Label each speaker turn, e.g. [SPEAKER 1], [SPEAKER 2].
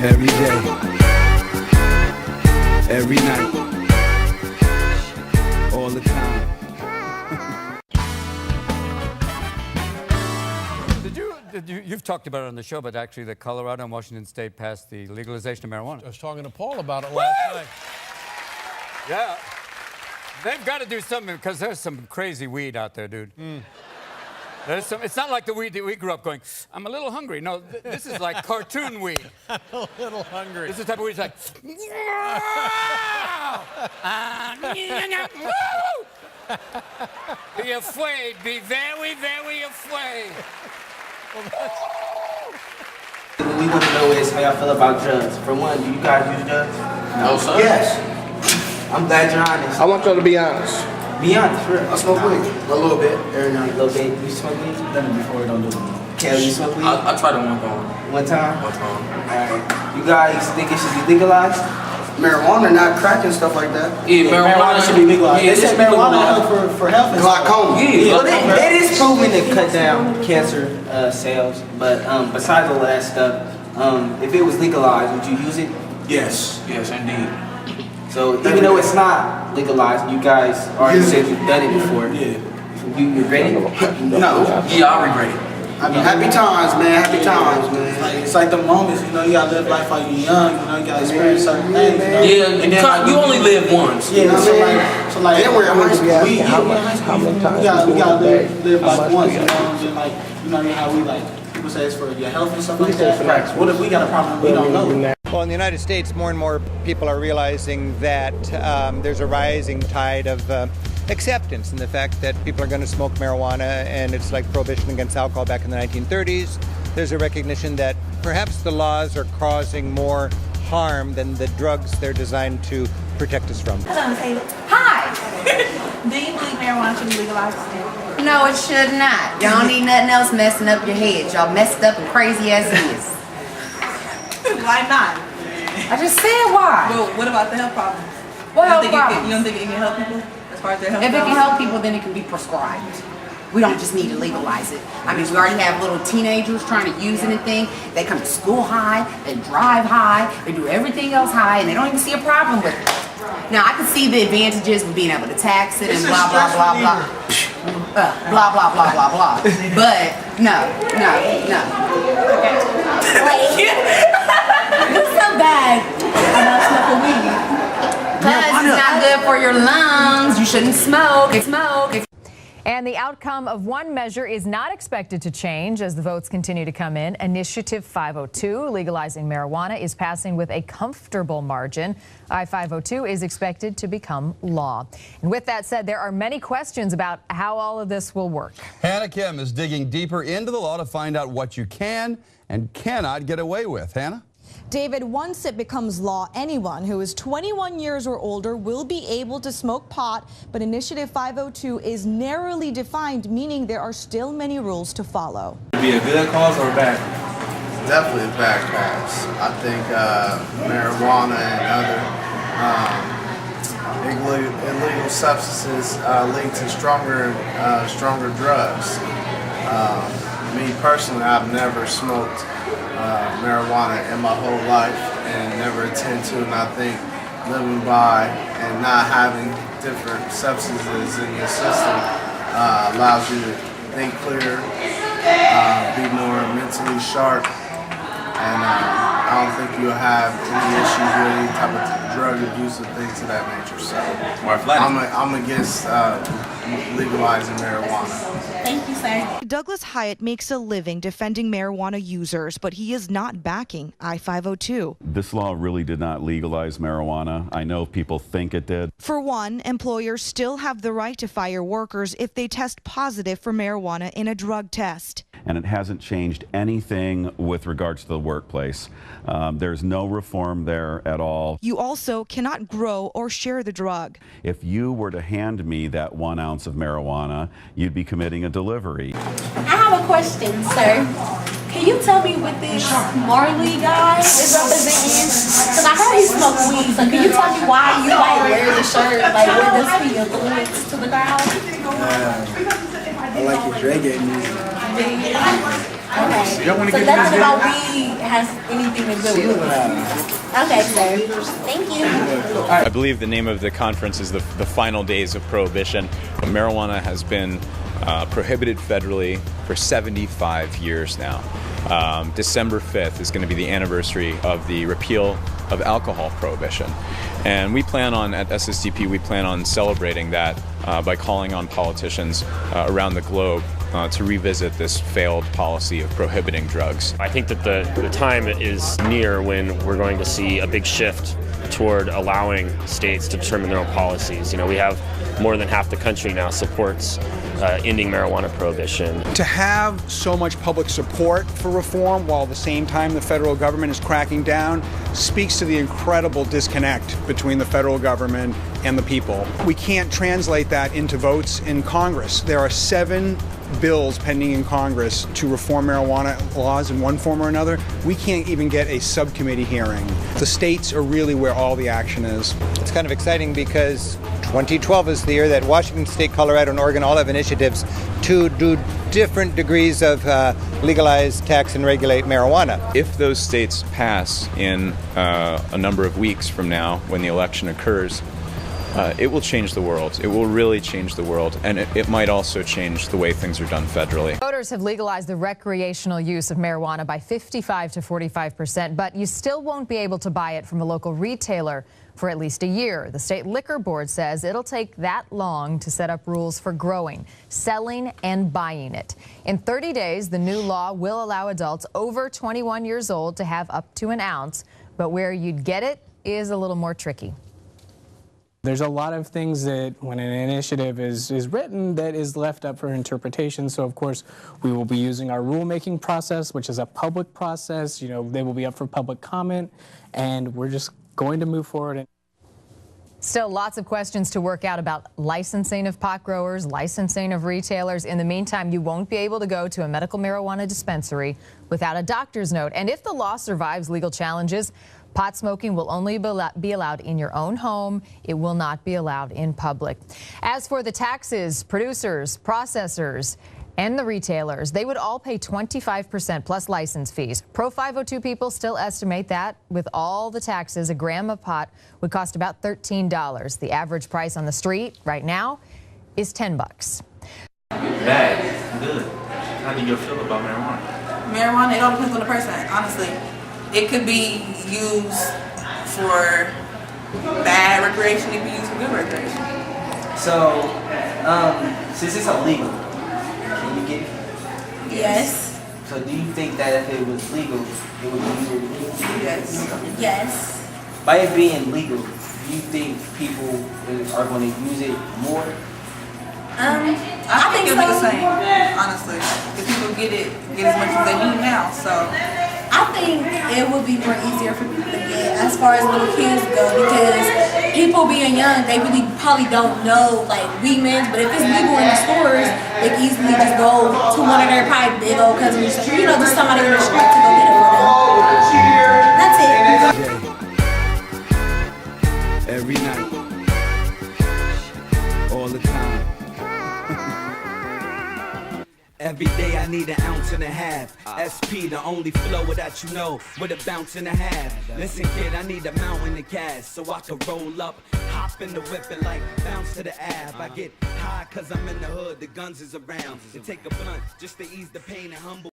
[SPEAKER 1] Every day, every night, all the time.
[SPEAKER 2] You've talked about it on the show, but actually that Colorado and Washington State passed the legalization of marijuana.
[SPEAKER 3] I was talking to Paul about it last night.
[SPEAKER 2] Yeah. They've got to do something because there's some crazy weed out there, dude. There's some. It's not like the weed that we grew up going, I'm a little hungry. No, this is like cartoon weed.
[SPEAKER 3] I'm a little hungry.
[SPEAKER 2] This is the type of weed that's like, be afraid, be very, very afraid.
[SPEAKER 4] What we want to know is how y'all feel about drugs. For one, do you guys use drugs?
[SPEAKER 5] No, sir.
[SPEAKER 4] Yes. I'm glad you're honest.
[SPEAKER 5] I want y'all to be honest.
[SPEAKER 4] Be honest, for real.
[SPEAKER 5] I smoke weed. A little bit. Every night.
[SPEAKER 4] A little bit. You smoke weed?
[SPEAKER 5] Done it before, don't do it.
[SPEAKER 4] Kel, you smoke weed?
[SPEAKER 5] I tried it one time.
[SPEAKER 4] One time?
[SPEAKER 5] One time.
[SPEAKER 4] Alright. You guys think it should be legalized?
[SPEAKER 5] Marijuana, not crack and stuff like that.
[SPEAKER 4] Yeah, marijuana should be legalized.
[SPEAKER 5] Yeah,
[SPEAKER 4] they said marijuana for health and
[SPEAKER 5] glaucoma.
[SPEAKER 4] Yeah, well, it is proven to cut down cancer cells, but besides all that stuff, if it was legalized, would you use it?
[SPEAKER 5] Yes. Yes, indeed.
[SPEAKER 4] So even though it's not legalized, you guys already said you've done it before.
[SPEAKER 5] Yeah.
[SPEAKER 4] You regret it?
[SPEAKER 5] No. Yeah, I regret it. I mean, happy times, man. Happy times, man.
[SPEAKER 6] It's like the moments, you know, you gotta live life while you're young, you know, you gotta experience certain things, you know.
[SPEAKER 5] Yeah, and then you only live once.
[SPEAKER 6] Yeah, so like,
[SPEAKER 5] then we're in high school.
[SPEAKER 6] We gotta live like once, you know, and like, you know how we like, people say it's for your health and stuff like that. What if we got a problem we don't know?
[SPEAKER 7] Well, in the United States, more and more people are realizing that there's a rising tide of acceptance in the fact that people are going to smoke marijuana, and it's like prohibition against alcohol back in the 1930s. There's a recognition that perhaps the laws are causing more harm than the drugs they're designed to protect us from.
[SPEAKER 8] Hi! Do you believe marijuana should be legalized?
[SPEAKER 9] No, it should not. Y'all don't need nothing else messing up your head. Y'all messed up and crazy as it is.
[SPEAKER 8] Why not?
[SPEAKER 9] I just said why.
[SPEAKER 8] Well, what about the health problems?
[SPEAKER 9] What health problems?
[SPEAKER 8] You don't think it can help people as far as their health
[SPEAKER 9] If it
[SPEAKER 8] problems?
[SPEAKER 9] can help people, then it can be prescribed. We don't just need to legalize it. I mean, we already have little teenagers trying to use anything. They come to school high, they drive high, they do everything else high, and they don't even see a problem with it. Now, I can see the advantages of being able to tax it and blah, blah, blah, blah. Blah, blah, blah, blah, blah. But, no. Okay. What's so bad about smoking weed? Because it's not good for your lungs. You shouldn't smoke.
[SPEAKER 10] And the outcome of one measure is not expected to change as the votes continue to come in. Initiative 502, legalizing marijuana, is passing with a comfortable margin. I-502 is expected to become law. And with that said, there are many questions about how all of this will work.
[SPEAKER 11] Hannah Kim is digging deeper into the law to find out what you can and cannot get away with. Hannah?
[SPEAKER 12] David, once it becomes law, anyone who is 21 years or older will be able to smoke pot, but Initiative 502 is narrowly defined, meaning there are still many rules to follow.
[SPEAKER 6] Be a good cause or a bad?
[SPEAKER 13] Definitely a bad cause. I think marijuana and other illegal substances lead to stronger drugs. Me personally, I've never smoked marijuana in my whole life and never intend to, and I think living by and not having different substances in your system allows you to think clearer, be more mentally sharp, and I don't think you'll have any issues with any type of drug abuse or things of that nature. So I'm against legalizing marijuana.
[SPEAKER 8] Thank you, sir.
[SPEAKER 12] Douglas Hyatt makes a living defending marijuana users, but he is not backing I-502.
[SPEAKER 14] This law really did not legalize marijuana. I know people think it did.
[SPEAKER 12] For one, employers still have the right to fire workers if they test positive for marijuana in a drug test.
[SPEAKER 14] And it hasn't changed anything with regards to the workplace. There's no reform there at all.
[SPEAKER 12] You also cannot grow or share the drug.
[SPEAKER 14] If you were to hand me that 1 ounce of marijuana, you'd be committing a delivery.
[SPEAKER 8] I have a question, sir. Can you tell me what this Marley guy is representing? Because I heard he smoked weed, so can you tell me why you like wear the shirt? Like, what does he influence to the crowd?
[SPEAKER 5] I like your reggae music.
[SPEAKER 8] Okay. So nothing about weed has anything to do with it. Okay, sir. Thank you.
[SPEAKER 1] I believe the name of the conference is the Final Days of Prohibition. Marijuana has been prohibited federally for 75 years now. December 5th is going to be the anniversary of the repeal of alcohol prohibition. And we plan on, at SSDP, we plan on celebrating that by calling on politicians around the globe to revisit this failed policy of prohibiting drugs.
[SPEAKER 15] I think that the time is near when we're going to see a big shift toward allowing states to determine their own policies. You know, we have more than half the country now supports ending marijuana prohibition.
[SPEAKER 16] To have so much public support for reform while at the same time the federal government is cracking down speaks to the incredible disconnect between the federal government and the people. We can't translate that into votes in Congress. There are 7 bills pending in Congress to reform marijuana laws in one form or another. We can't even get a subcommittee hearing. The states are really where all the action is.
[SPEAKER 7] It's kind of exciting because 2012 is the year that Washington State, Colorado, and Oregon all have initiatives to do different degrees of legalize, tax, and regulate marijuana.
[SPEAKER 1] If those states pass in a number of weeks from now, when the election occurs, it will change the world. It will really change the world, and it might also change the way things are done federally.
[SPEAKER 10] Voters have legalized the recreational use of marijuana by 55 to 45%, but you still won't be able to buy it from a local retailer for at least a year. The state liquor board says it'll take that long to set up rules for growing, selling, and buying it. In 30 days, the new law will allow adults over 21 years old to have up to an ounce, but where you'd get it is a little more tricky.
[SPEAKER 17] There's a lot of things that when an initiative is written that is left up for interpretation. So of course we will be using our rulemaking process, which is a public process. You know, they will be up for public comment, and we're just going to move forward.
[SPEAKER 10] Still lots of questions to work out about licensing of pot growers, licensing of retailers. In the meantime, you won't be able to go to a medical marijuana dispensary without a doctor's note. And if the law survives legal challenges, pot smoking will only be allowed in your own home. It will not be allowed in public. As for the taxes, producers, processors, and the retailers, they would all pay 25% plus license fees. Pro 502 people still estimate that with all the taxes, a gram of pot would cost about $13. The average price on the street right now is $10.
[SPEAKER 18] Bad. Good. How do you feel about marijuana?
[SPEAKER 19] Marijuana, it all depends on the person, honestly. It could be used for bad recreation, it could be used for good recreation.
[SPEAKER 4] So, since it's illegal, can you get it?
[SPEAKER 8] Yes.
[SPEAKER 4] So do you think that if it was legal, it would be easier to get?
[SPEAKER 19] Yes.
[SPEAKER 8] Yes.
[SPEAKER 4] By it being legal, do you think people are going to use it more?
[SPEAKER 19] I think it'll be the same, honestly. If people get as much as they do now, so.
[SPEAKER 8] I think it would be more easier for people to get as far as little kids go, because people being young, they really probably don't know like weed mins, but if it's legal in the stores, they can easily just go to one of their probably big old cousins, you know, just somebody in the street to go get it for them. That's it.
[SPEAKER 20] Every night, all the time. Every day I need an ounce and a half. SP, the only flow that you know, with a bounce and a half. Listen kid, I need a mountain of cash so I can roll up, hop in the whip and like bounce to the ab. I get high cause I'm in the hood, the guns is around. To take a blunt just to ease the pain and humble.